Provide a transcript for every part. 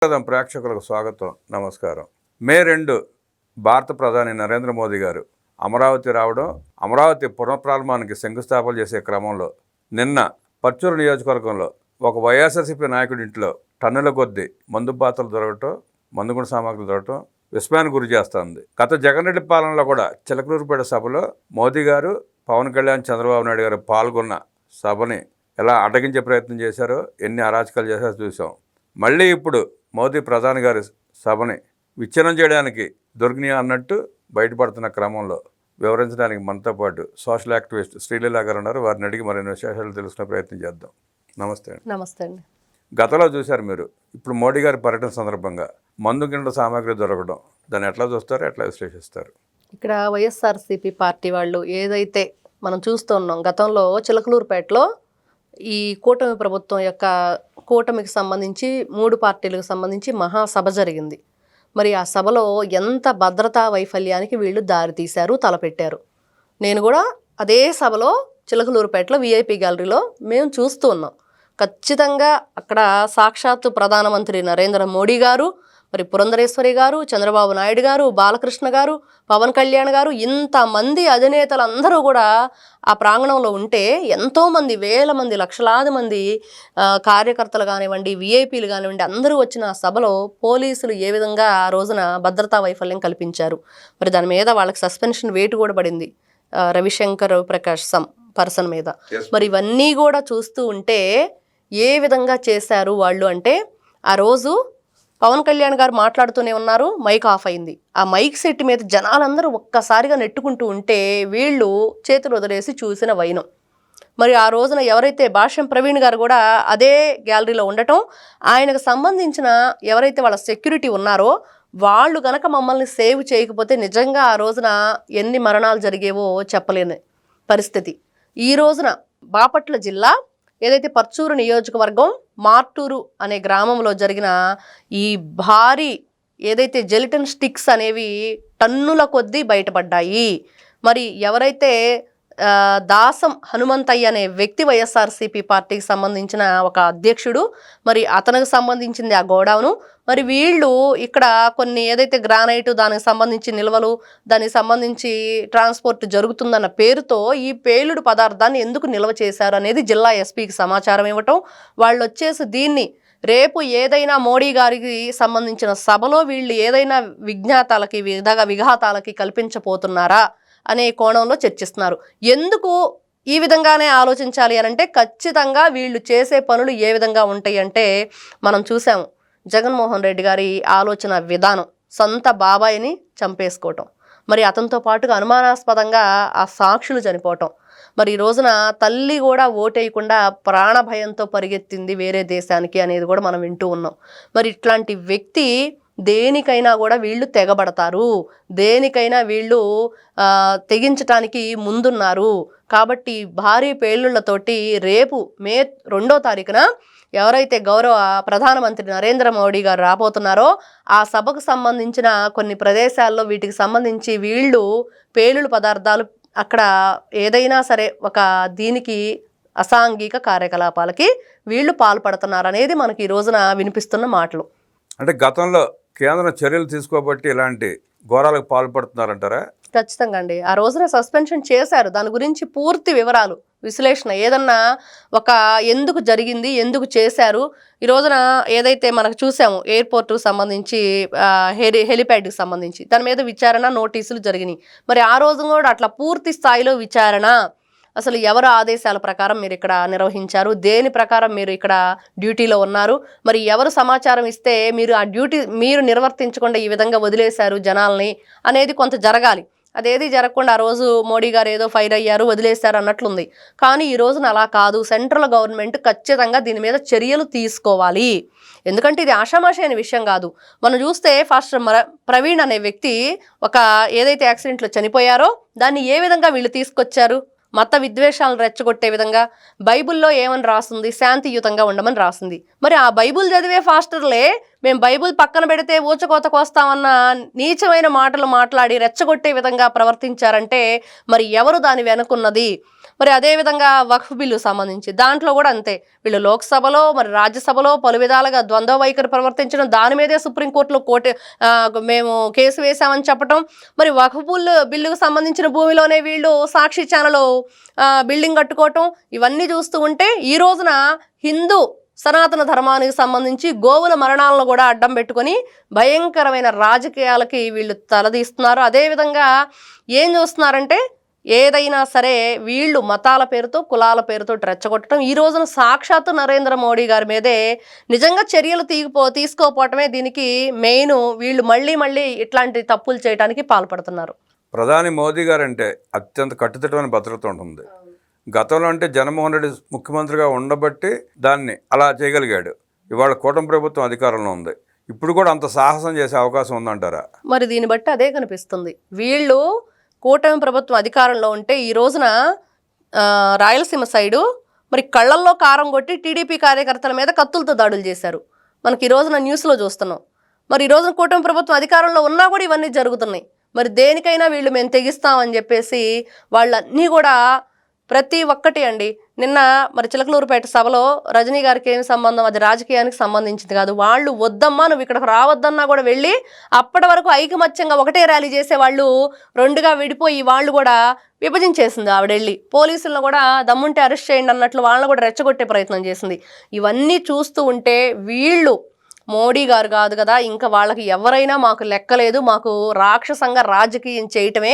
ప్రేక్షకులకు స్వాగతం, నమస్కారం. మే 2 భారత ప్రధాని నరేంద్ర మోదీ గారు అమరావతి రావడం, అమరావతి పునఃప్రారంభానికి శంకుస్థాపన చేసే క్రమంలో నిన్న పర్చూరు నియోజకవర్గంలో ఒక వైఎస్ఆర్సీపీ నాయకుడి ఇంట్లో టన్నుల కొద్దీ మందు పాత్రలు దొరకటం, మందుగుండ సామాగ్రి దొరకటం విస్మయానికి గురి చేస్తుంది. గత జగన్ రెడ్డి పాలనలో కూడా చిలకలూరుపేట సభలో మోదీ గారు, పవన్ కళ్యాణ్, చంద్రబాబు నాయుడు గారు పాల్గొన్న సభని ఎలా అడ్డగించే ప్రయత్నం చేశారో, ఎన్ని అరాచకాలు చేశారో చూసాం. మళ్ళీ ఇప్పుడు మోదీ ప్రధాని గారి సభని విచ్ఛిన్నం చేయడానికి దొరికినాయి అన్నట్టు బయటపడుతున్న క్రమంలో వివరించడానికి మనతో పాటు సోషల్ యాక్టివిస్ట్ శ్రీలీల గారు ఉన్నారు. వారిని అడిగి మరిన్ని విశేషాలు తెలుసుకునే ప్రయత్నం చేద్దాం. నమస్తే అండి. నమస్తే అండి. గతంలో చూశారు మీరు, ఇప్పుడు మోడీ గారి పర్యటన సందర్భంగా మందు గిండ సామాగ్రి దొరకడం, దాన్ని ఎట్లా చూస్తారు, ఎట్లా విశ్లేషిస్తారు? ఇక్కడ వైఎస్ఆర్సీపీ పార్టీ వాళ్ళు ఏదైతే మనం చూస్తున్నాం, గతంలో చిలకలూరుపేటలో ఈ కూటమి ప్రభుత్వం యొక్క కూటమికి సంబంధించి 3 పార్టీలకు సంబంధించి మహాసభ జరిగింది. మరి ఆ సభలో ఎంత భద్రతా వైఫల్యానికి వీళ్ళు దారి తీశారు, తలపెట్టారు. నేను కూడా అదే సభలో చిలకలూరుపేటలో విఐపి గ్యాలరీలో మేము చూస్తూ ఉన్నాం. ఖచ్చితంగా అక్కడ సాక్షాత్తు ప్రధానమంత్రి నరేంద్ర మోడీ గారు, మరి పురంధరేశ్వరి గారు, చంద్రబాబు నాయుడు గారు, బాలకృష్ణ గారు, పవన్ కళ్యాణ్ గారు, ఇంతమంది అధినేతలందరూ కూడా ఆ ప్రాంగణంలో ఉంటే ఎంతోమంది, వేల మంది, లక్షలాది మంది కార్యకర్తలు కానివ్వండి, విఐపీలు కానివ్వండి, అందరూ వచ్చిన సభలో పోలీసులు ఏ విధంగా ఆ రోజున భద్రతా వైఫల్యం కల్పించారు. మరి దాని మీద వాళ్ళకి సస్పెన్షన్ వేటు కూడా పడింది, రవిశంకర్ ప్రకాష్ పర్సన్ మీద. మరి ఇవన్నీ కూడా చూస్తూ ఉంటే ఏ విధంగా చేశారు వాళ్ళు అంటే, ఆ రోజు పవన్ కళ్యాణ్ గారు మాట్లాడుతూనే ఉన్నారు, మైక్ ఆఫ్ అయింది. ఆ మైక్ సెట్ మీద జనాలందరూ ఒక్కసారిగా నెట్టుకుంటూ ఉంటే వీళ్ళు చేతులు వదిలేసి చూసిన వైనం. మరి ఆ రోజున ఎవరైతే భాష్యం ప్రవీణ్ గారు కూడా అదే గ్యాలరీలో ఉండటం, ఆయనకు సంబంధించిన ఎవరైతే వాళ్ళ సెక్యూరిటీ ఉన్నారో వాళ్ళు గనక మమ్మల్ని సేవ్ చేయకపోతే నిజంగా ఆ రోజున ఎన్ని మరణాలు జరిగేవో చెప్పలేని పరిస్థితి. ఈ రోజున బాపట్ల జిల్లా ఏదైతే పర్చూరు నియోజకవర్గం మార్టూరు అనే గ్రామంలో జరిగిన ఈ భారీ ఏదైతే జెలిటిన్ స్టిక్స్ అనేవి టన్నుల కొద్దీ బయటపడ్డాయి. మరి ఎవరైతే దాసం హనుమంతయ్య అనే వ్యక్తి వైఎస్ఆర్సీపీ పార్టీకి సంబంధించిన ఒక అధ్యక్షుడు, మరి అతనికి సంబంధించింది ఆ గోడౌను. మరి వీళ్ళు ఇక్కడ కొన్ని ఏదైతే గ్రానైట్, దానికి సంబంధించి నిల్వలు, దానికి సంబంధించి ట్రాన్స్పోర్ట్ జరుగుతుందన్న పేరుతో ఈ పేలుడు పదార్థాన్ని ఎందుకు నిల్వ చేశారు అనేది జిల్లా ఎస్పీకి సమాచారం ఇవ్వటం, వాళ్ళు వచ్చేసి దీన్ని రేపు ఏదైనా మోడీ గారికి సంబంధించిన సభలో వీళ్ళు ఏదైనా విఘాతాలకి కల్పించబోతున్నారా అనే కోణంలో చర్చిస్తున్నారు. ఎందుకు ఈ విధంగానే ఆలోచించాలి అని అంటే, ఖచ్చితంగా వీళ్ళు చేసే పనులు ఏ విధంగా ఉంటాయి అంటే, మనం చూసాము జగన్మోహన్ రెడ్డి గారి ఆలోచన విధానం, సొంత బాబాయిని చంపేసుకోవటం, మరి అతనితో పాటుగా అనుమానాస్పదంగా ఆ సాక్షులు చనిపోవటం, మరి ఈ రోజున తల్లి కూడా ఓటేయకుండా ప్రాణభయంతో పరిగెత్తింది వేరే దేశానికి అనేది కూడా మనం వింటూ ఉన్నాం. మరి ఇట్లాంటి వ్యక్తి దేనికైనా కూడా వీళ్ళు తెగబడతారు, దేనికైనా వీళ్ళు తెగించటానికి ముందున్నారు. కాబట్టి భారీ పేలుళ్లతోటి రేపు మే 2వ తారీఖున ఎవరైతే గౌరవ ప్రధానమంత్రి నరేంద్ర మోడీ గారు రాబోతున్నారో ఆ సభకు సంబంధించిన కొన్ని ప్రదేశాల్లో వీటికి సంబంధించి వీళ్ళు పేలుడు పదార్థాలు అక్కడ ఏదైనా సరే ఒక దీనికి అసాంఘిక కార్యకలాపాలకి వీళ్ళు పాల్పడుతున్నారనేది మనకి ఈ రోజున వినిపిస్తున్న మాటలు. అంటే గతంలో కేంద్రం చర్యలు తీసుకోబట్టి ఇలాంటి ఘోరాలకు పాల్పడుతున్నారంటారా? ఖచ్చితంగా అండి. ఆ రోజున సస్పెన్షన్ చేశారు. దాని గురించి పూర్తి వివరాలు, విశ్లేషణ ఏదన్నా ఒక ఎందుకు జరిగింది, ఎందుకు చేశారు, ఈ రోజున ఏదైతే మనకు చూసాము ఎయిర్పోర్ట్కు సంబంధించి హెలిప్యాడ్కి సంబంధించి దాని మీద విచారణ నోటీసులు జరిగినాయి. మరి ఆ రోజు కూడా అట్లా పూర్తి స్థాయిలో విచారణ, అసలు ఎవరు ఆదేశాల ప్రకారం మీరు ఇక్కడ నిర్వహించారు, దేని ప్రకారం మీరు ఇక్కడ డ్యూటీలో ఉన్నారు, మరి ఎవరు సమాచారం ఇస్తే మీరు ఆ డ్యూటీ మీరు నిర్వర్తించకుండా ఈ విధంగా వదిలేశారు జనాల్ని అనేది కొంత జరగాలి. అదేది జరగకుండా ఆ రోజు మోడీ గారు ఏదో ఫైర్ అయ్యారు, వదిలేశారు అన్నట్లుంది. కానీ ఈ రోజున అలా కాదు. సెంట్రల్ గవర్నమెంట్ ఖచ్చితంగా దీని మీద చర్యలు తీసుకోవాలి. ఎందుకంటే ఇది ఆషామాషి అనే విషయం కాదు. మనం చూస్తే ఫస్ట్ ప్రవీణ్ అనే వ్యక్తి ఒక ఏదైతే యాక్సిడెంట్లో చనిపోయారో దాన్ని ఏ విధంగా వీళ్ళు తీసుకొచ్చారు, మత విద్వేషాలను రెచ్చగొట్టే విధంగా. బైబుల్లో ఏమని రాస్తుంది, శాంతియుతంగా ఉండమని రాస్తుంది. మరి ఆ బైబుల్ చదివే ఫాస్టర్లే మేము బైబుల్ పక్కన పెడితే ఊచకోతకు వస్తామన్న నీచమైన మాటలు మాట్లాడి రెచ్చగొట్టే విధంగా ప్రవర్తించారంటే మరి ఎవరు దాని వెనుకున్నది? మరి అదేవిధంగా వక్ఫ్ బిల్లు సంబంధించి దాంట్లో కూడా అంతే. వీళ్ళు లోక్సభలో మరి రాజ్యసభలో పలు విధాలుగా ద్వంద్వ వైఖరి ప్రవర్తించడం, దాని మీదే సుప్రీంకోర్టులో మేము కేసు వేశామని చెప్పటం, మరి వక్ఫ్ బిల్లుకు సంబంధించిన భూమిలోనే వీళ్ళు సాక్షి ఛానల్ బిల్డింగ్ కట్టుకోవటం, ఇవన్నీ చూస్తూ ఉంటే ఈ రోజున హిందూ సనాతన ధర్మానికి సంబంధించి గోవుల మరణాలను కూడా అడ్డం పెట్టుకొని భయంకరమైన రాజకీయాలకి వీళ్ళు తలదీస్తున్నారు. అదేవిధంగా ఏం చూస్తున్నారంటే ఏదైనా సరే వీళ్ళు మతాల పేరుతో కులాల పేరుతో రెచ్చగొట్టడం, ఈ రోజున సాక్షాత్తు నరేంద్ర మోడీ గారి మీదే నిజంగా చర్యలు తీసుకోకపోవటమే దీనికి మెయిన్. వీళ్ళు మళ్ళీ మళ్ళీ ఇట్లాంటి తప్పులు చేయడానికి పాల్పడుతున్నారు. ప్రధాని మోదీ గారు అంటే అత్యంత కట్టుదిట్టమైన భద్రత ఉంటుంది. గతంలో అంటే జగన్మోహన్ రెడ్డి ముఖ్యమంత్రిగా ఉండబట్టి దాన్ని అలా చేయగలిగాడు. ఇవాళ కూటమి ప్రభుత్వం అధికారంలో ఉంది, ఇప్పుడు కూడా అంత సాహసం చేసే అవకాశం ఉందంటారా? మరి దీన్ని బట్టి అదే కనిపిస్తుంది. వీళ్ళు కూటమి ప్రభుత్వం అధికారంలో ఉంటే ఈ రోజున రాయలసీమ సైడు మరి కళ్ళల్లో కారం కొట్టి టీడీపీ కార్యకర్తల మీద కత్తులతో దాడులు చేశారు. మనకి ఈ రోజున న్యూస్లో చూస్తున్నాం. మరి ఈ రోజున కూటమి ప్రభుత్వం అధికారంలో ఉన్నా కూడా ఇవన్నీ జరుగుతున్నాయి. మరి దేనికైనా వీళ్ళు మేము తెగిస్తామని చెప్పేసి వాళ్ళన్నీ కూడా ప్రతి ఒక్కటి అండి. నిన్న మరి చిలకలూరుపేట సభలో రజనీ గారికి ఏమి సంబంధం, అది రాజకీయానికి సంబంధించింది కాదు. వాళ్ళు వద్దమ్మా నువ్వు ఇక్కడికి రావద్దన్నా కూడా వెళ్ళి అప్పటి వరకు ఐకమత్యంగా ఒకటే ర్యాలీ చేసేవాళ్ళు రెండుగా విడిపోయి వాళ్ళు కూడా విభజించేసింది ఆవిడ వెళ్ళి. పోలీసులను కూడా దమ్ముంటే అరెస్ట్ చేయండి అన్నట్లు వాళ్ళని కూడా రెచ్చగొట్టే ప్రయత్నం చేసింది. ఇవన్నీ చూస్తూ ఉంటే వీళ్ళు మోడీ గారు కాదు కదా, ఇంకా వాళ్ళకి ఎవరైనా మాకు లెక్కలేదు, మాకు రాక్షసంగా రాజకీయం చేయటమే.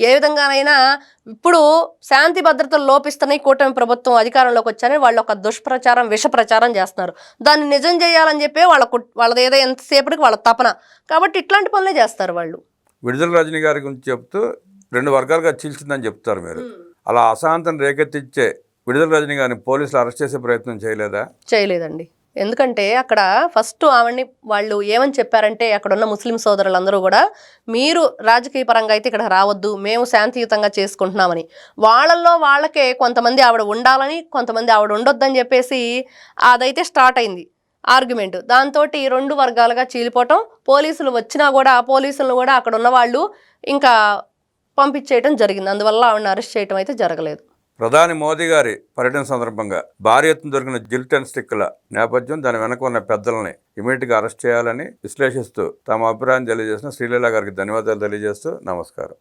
ఏ విధంగానైనా ఇప్పుడు శాంతి భద్రతలు లోపిస్తున్నాయి, కూటమి ప్రభుత్వం అధికారంలోకి వచ్చారని వాళ్ళు ఒక దుష్ప్రచారం విష ప్రచారం చేస్తున్నారు. దాన్ని నిజం చేయాలని చెప్పి వాళ్ళది ఏదో ఎంతసేపటికి వాళ్ళ తపన. కాబట్టి ఇట్లాంటి పనులే చేస్తారు వాళ్ళు. విడుదల రజనీ గారి గురించి చెప్తూ 2 వర్గాలుగా చీల్చిందని చెప్తారు మీరు. అలా అశాంతం రేకెత్తిచ్చే విడుదల రజనీ గారిని పోలీసులు అరెస్ట్ చేసే ప్రయత్నం చేయలేదా? చేయలేదండి. ఎందుకంటే అక్కడ ఫస్ట్ ఆవిడ్ని వాళ్ళు ఏమని చెప్పారంటే అక్కడ ఉన్న ముస్లిం సోదరులందరూ కూడా మీరు రాజకీయ పరంగా అయితే ఇక్కడ రావద్దు, మేము శాంతియుతంగా చేసుకుంటున్నామని. వాళ్ళకే కొంతమంది ఆవిడ ఉండాలని, కొంతమంది ఆవిడ ఉండొద్దని చెప్పేసి అదైతే స్టార్ట్ అయింది ఆర్గ్యుమెంట్. దాంతో 2 వర్గాలుగా చీలిపోవటం, పోలీసులు వచ్చినా కూడా పోలీసులను కూడా అక్కడ ఉన్న వాళ్ళు ఇంకా పంపించేయటం జరిగింది. అందువల్ల ఆవిడని అరెస్ట్ చేయటం అయితే జరగలేదు. ప్రధాని మోదీ గారి పర్యటన సందర్భంగా భారీ ఎత్తున దొరికిన జిల్టన్ స్టిక్ల నేపథ్యం, దాని వెనక ఉన్న పెద్దలని ఇమీడియట్గా అరెస్ట్ చేయాలని విశ్లేషిస్తూ తమ అభిప్రాయం తెలియజేసిన శ్రీలీల గారికి ధన్యవాదాలు తెలియజేస్తూ నమస్కారం.